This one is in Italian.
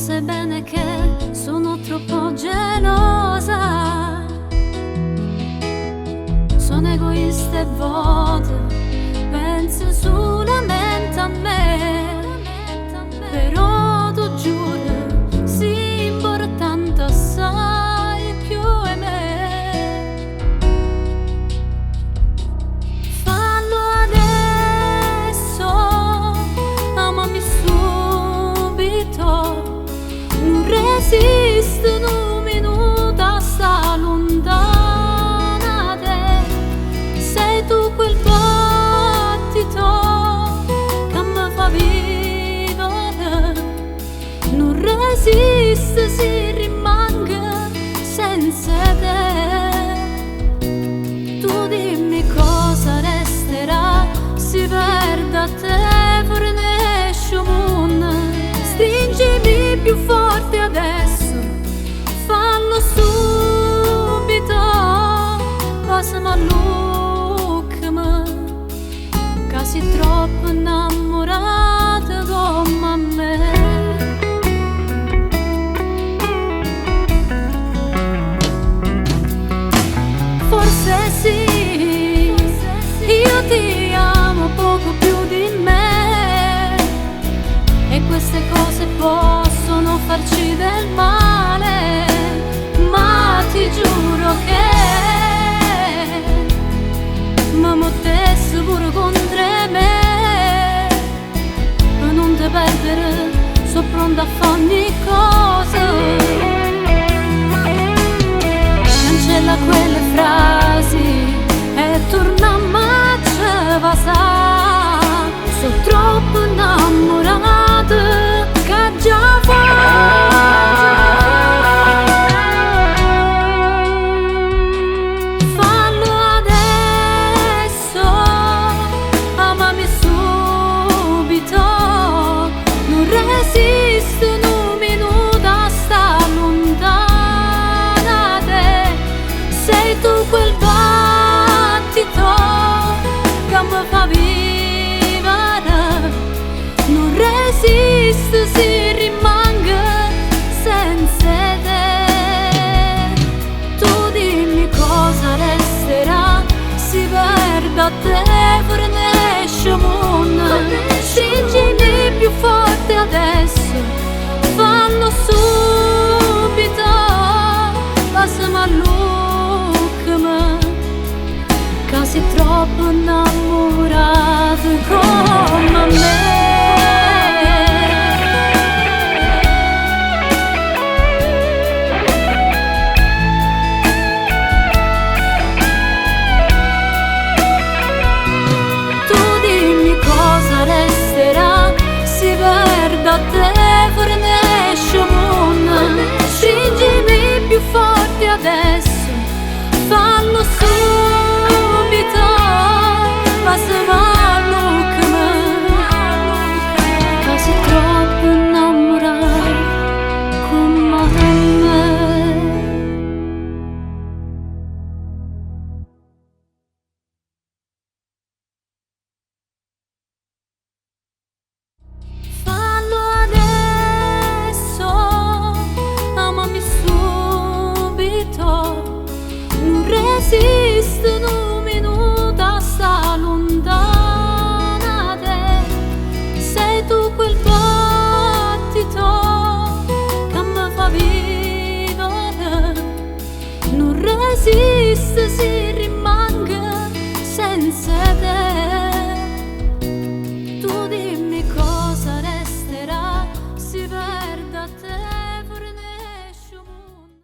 sai bene che sono troppo gelosa, sono egoista e vuota, penso solamente a me, però tu giuro, sì, importante assai più è me. Fallo adesso, amami subito, non resisto un minuto a sta lontana te. Sei tu quel battito che mi fa vivere, non resisto se rimango senza te. Tu dimmi cosa resterà, si perde a te, fornisce un mondo. Stringimi più forte adesso, fallo subito, passami all'occhio, che sei troppo innamorata come me. Forse sì, io ti amo poco più di me, e queste cose possono farci del male, ma ti giuro che mi mettessi pure contro me, per non te perdere, sono pronta a fare ogni cosa. Cancella quelle frasi e torna a marcia, va sa, sono troppo innamorata che già fallo adesso, amami subito, non resisto un minuto a sta lontana te. Sei tu quel battito che mi fa vivere, non resisto se rimango senza te. Tu dimmi cosa resterà, si perde a te, fornisce un mondo. Stringimi più forte adesso, fallo subito, passami all'occhio, che sei troppo innamorato come me.